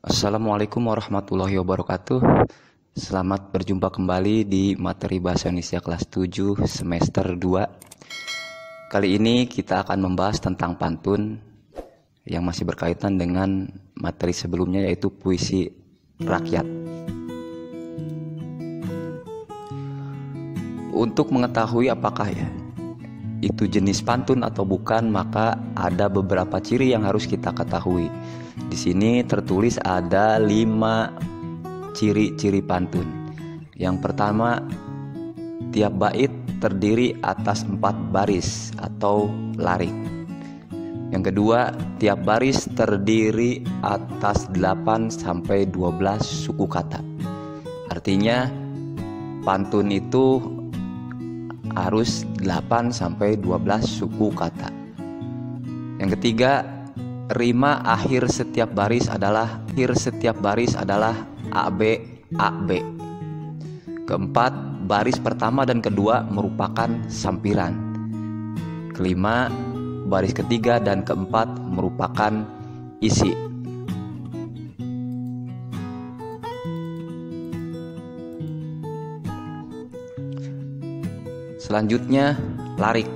Assalamualaikum warahmatullahi wabarakatuh. Selamat berjumpa kembali di materi Bahasa Indonesia kelas 7 semester 2. Kali ini kita akan membahas tentang pantun yang masih berkaitan dengan materi sebelumnya, yaitu puisi rakyat. Untuk mengetahui apakah itu jenis pantun atau bukan, maka ada beberapa ciri yang harus kita ketahui. Di sini tertulis ada 5 ciri-ciri pantun. Yang pertama, tiap bait terdiri atas 4 baris atau larik. Yang kedua, tiap baris terdiri atas 8 sampai 12 suku kata. Artinya pantun itu harus 8 sampai 12 suku kata. Yang ketiga, rima akhir setiap baris adalah AB AB. Keempat, baris pertama dan kedua merupakan sampiran. Kelima, baris ketiga dan keempat merupakan isi. Selanjutnya, larik.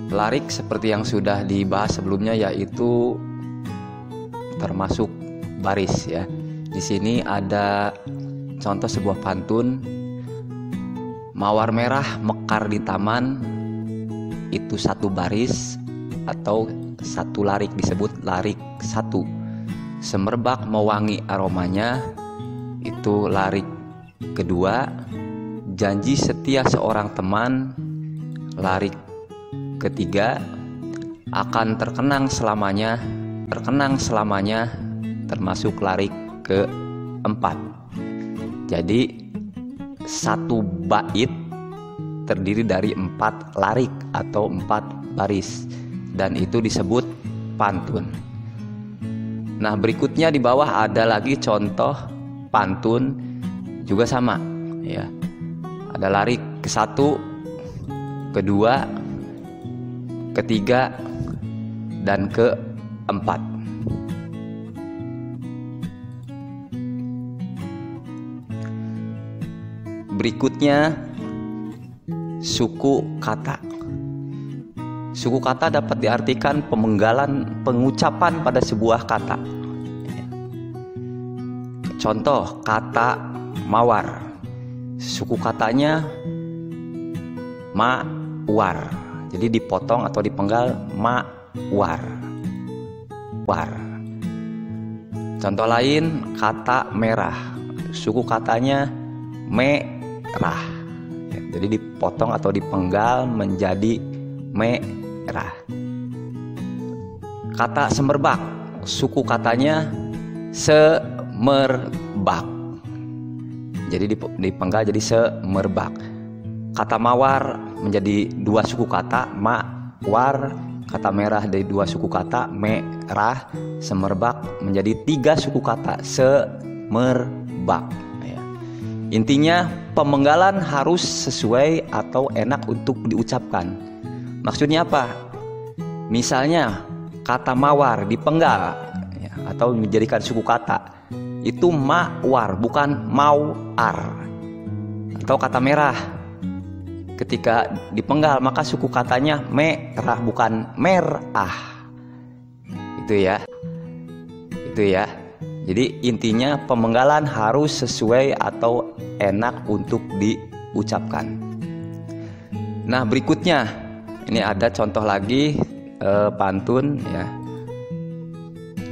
Larik seperti yang sudah dibahas sebelumnya, yaitu termasuk baris ya. Di sini ada contoh sebuah pantun. Mawar merah mekar di taman, itu 1 baris atau 1 larik, disebut larik 1. Semerbak mewangi aromanya, itu larik kedua. Janji setia seorang teman, larik ketiga. Akan terkenang selamanya termasuk larik keempat. Jadi 1 bait terdiri dari 4 larik atau 4 baris, dan itu disebut pantun. Nah, berikutnya di bawah ada lagi contoh pantun juga sama ya. Ada larik ke-1, kedua, ketiga, dan keempat. Berikutnya, suku kata. Suku kata dapat diartikan pemenggalan pengucapan pada sebuah kata. Contoh kata mawar. Suku katanya mawar. Jadi dipotong atau dipenggal mawar. Contoh lain, kata merah. Suku katanya merah. Jadi dipotong atau dipenggal menjadi merah. Kata semerbak. Suku katanya semerbak. Jadi dipenggal jadi semerbak. Kata mawar menjadi 2 suku kata, mawar. Kata merah dari 2 suku kata, merah. Semerbak menjadi 3 suku kata, semerbak. Intinya pemenggalan harus sesuai atau enak untuk diucapkan. Maksudnya apa? Misalnya kata mawar dipenggal atau menjadikan suku kata, itu mawar bukan mauar. Atau kata merah ketika dipenggal maka suku katanya merah bukan merah. Itu ya. Jadi intinya pemenggalan harus sesuai atau enak untuk diucapkan. Nah, berikutnya ini ada contoh lagi pantun ya.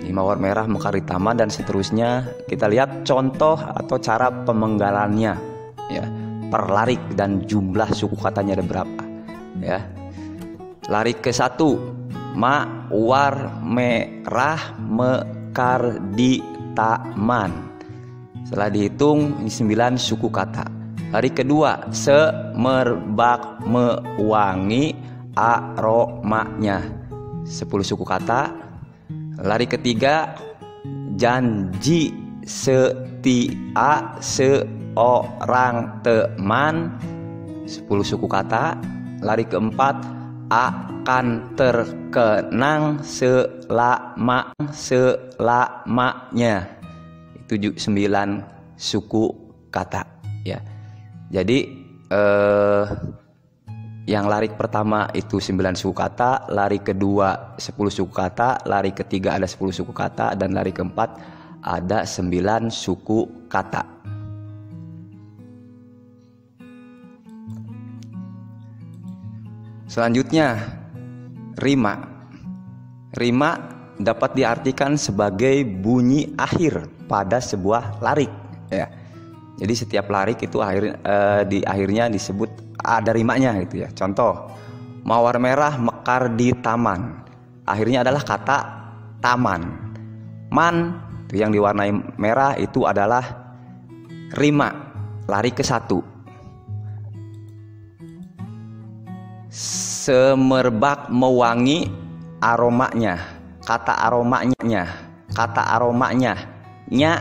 Mawar merah mekar di taman dan seterusnya. Kita lihat contoh atau cara pemenggalannya ya, per larik dan jumlah suku katanya ada berapa ya. Larik ke-1, mawar merah mekar di taman. Setelah dihitung ini 9 suku kata. Larik kedua, semerbak mewangi aromanya, 10 suku kata. Lari ketiga, janji setia seorang teman, 10 suku kata. Lari keempat, akan terkenang selamanya. Itu 9 suku kata ya. Jadi yang larik pertama itu 9 suku kata, lari kedua 10 suku kata, lari ketiga ada 10 suku kata, dan lari keempat ada 9 suku kata. Selanjutnya, rima. Rima dapat diartikan sebagai bunyi akhir pada sebuah larik ya. Jadi setiap larik itu di akhirnya disebut ada rimanya gitu ya. Contoh, mawar merah mekar di taman. Akhirnya adalah kata taman. Man itu yang diwarnai merah itu adalah rima, lari ke 1. Semerbak mewangi aromanya. Kata aromanya, nya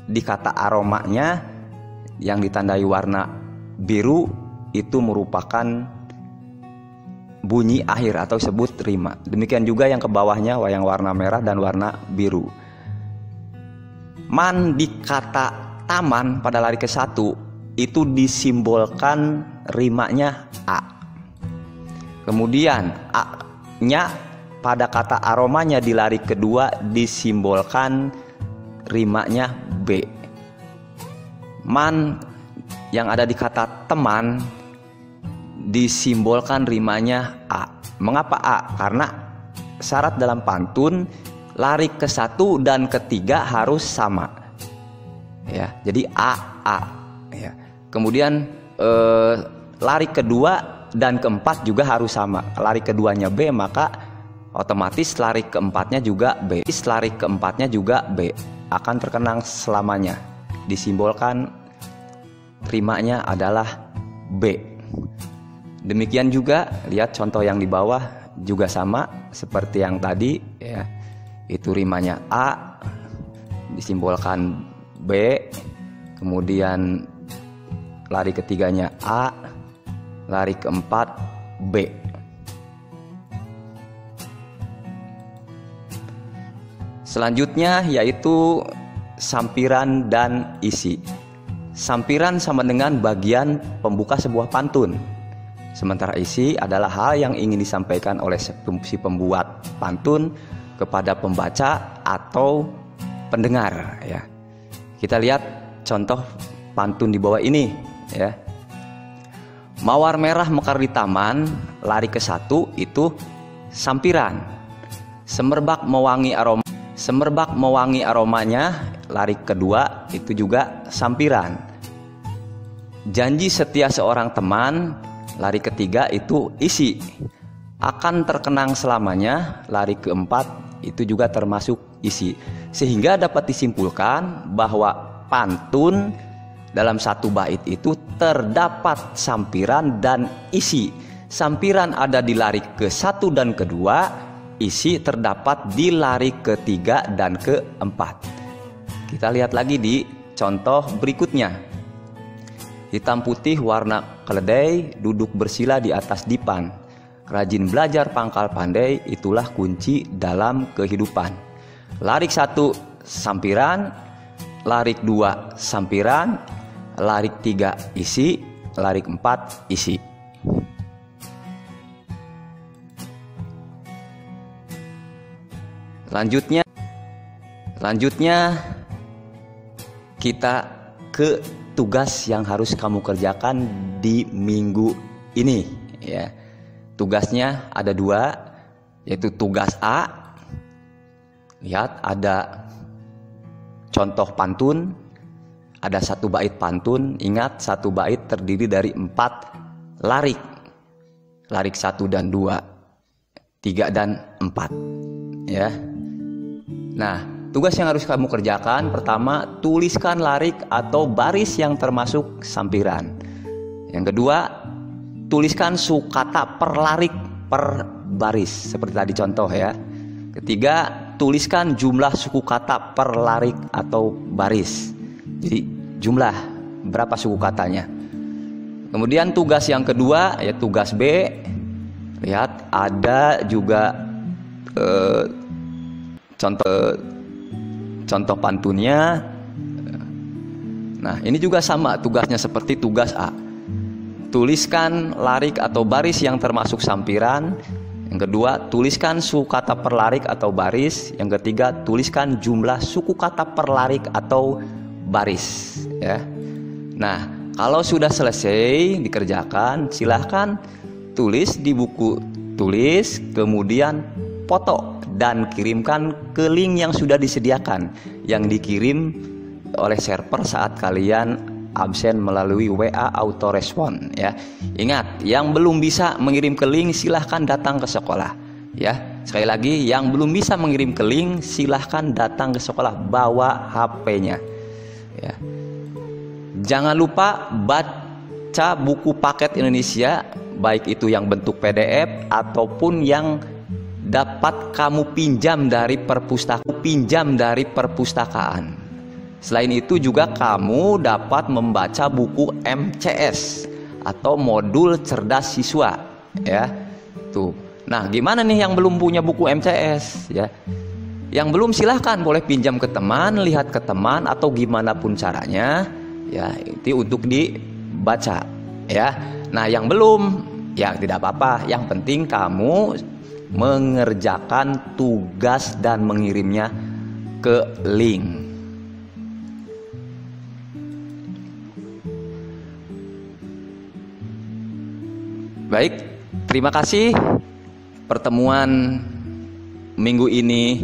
di kata aromanya yang ditandai warna biru itu merupakan bunyi akhir atau sebut rima. Demikian juga yang ke bawahnya yang warna merah dan warna biru. Man di kata taman pada lari ke 1 itu disimbolkan rimanya a. Kemudian a-nya pada kata aromanya di lari kedua disimbolkan rimanya b. Man yang ada di kata teman disimbolkan rimanya a. Mengapa a? Karena syarat dalam pantun lari ke 1 dan ketiga harus sama ya. Jadi a ya. Kemudian lari kedua dan keempat juga harus sama. Lari keduanya b, maka otomatis lari keempatnya juga b. Lari keempatnya juga b akan terkenang selamanya. Disimbolkan rimanya adalah B. Demikian juga lihat contoh yang di bawah juga sama seperti yang tadi ya. Itu rimanya A disimbolkan B, kemudian lari ketiganya A, lari keempat B. Selanjutnya yaitu sampiran dan isi. Sampiran sama dengan bagian pembuka sebuah pantun. Sementara isi adalah hal yang ingin disampaikan oleh si pembuat pantun kepada pembaca atau pendengar ya. Kita lihat contoh pantun di bawah ini ya. Mawar merah mekar di taman, lari ke 1 itu sampiran. Semerbak mewangi aromanya, lari kedua itu juga sampiran. Janji setia seorang teman, lari ketiga itu isi. Akan terkenang selamanya, lari keempat itu juga termasuk isi. Sehingga dapat disimpulkan bahwa pantun dalam satu bait itu terdapat sampiran dan isi. Sampiran ada di lari ke 1 dan kedua, isi terdapat di lari ketiga dan keempat. Kita lihat lagi di contoh berikutnya. Hitam putih warna keledai, duduk bersila di atas dipan. Rajin belajar pangkal pandai, itulah kunci dalam kehidupan. Larik 1 sampiran, larik 2 sampiran, larik 3 isi, larik 4 isi. Selanjutnya kita ke tugas yang harus kamu kerjakan di minggu ini ya. Tugasnya ada 2, yaitu tugas A. Lihat ada contoh pantun, ada 1 bait pantun. Ingat 1 bait terdiri dari 4 larik. Larik 1 dan 2, 3 dan 4 ya. Nah, tugas yang harus kamu kerjakan pertama, tuliskan larik atau baris yang termasuk sampiran. Yang kedua, tuliskan sukata per larik per baris seperti tadi contoh ya. Ketiga, tuliskan jumlah suku kata per larik atau baris. Jadi jumlah berapa suku katanya. Kemudian tugas yang kedua ya tugas B, Lihat, ada juga contoh pantunnya. Nah, ini juga sama tugasnya seperti tugas A. Tuliskan larik atau baris yang termasuk sampiran. Yang kedua, tuliskan suku kata per larik atau baris. Yang ketiga, tuliskan jumlah suku kata per larik atau baris, ya. Nah, kalau sudah selesai dikerjakan, silahkan tulis di buku tulis, kemudian foto dan kirimkan ke link yang sudah disediakan, yang dikirim oleh server saat kalian absen melalui WA autorespon, ya. Ingat, yang belum bisa mengirim ke link silahkan datang ke sekolah, ya. Sekali lagi, yang belum bisa mengirim ke link silahkan datang ke sekolah, bawa HP-nya, ya. Jangan lupa baca buku paket Indonesia, baik itu yang bentuk PDF ataupun yang dapat kamu pinjam dari perpustakaan. Selain itu juga kamu dapat membaca buku MCS atau modul cerdas siswa, ya. Tuh. Nah, gimana nih yang belum punya buku MCS, ya? Yang belum silahkan boleh pinjam ke teman, lihat ke teman atau gimana pun caranya, ya, itu untuk dibaca, ya. Nah, yang belum, ya tidak apa-apa. Yang penting kamu mengerjakan tugas dan mengirimnya ke link. Baik, terima kasih. Pertemuan minggu ini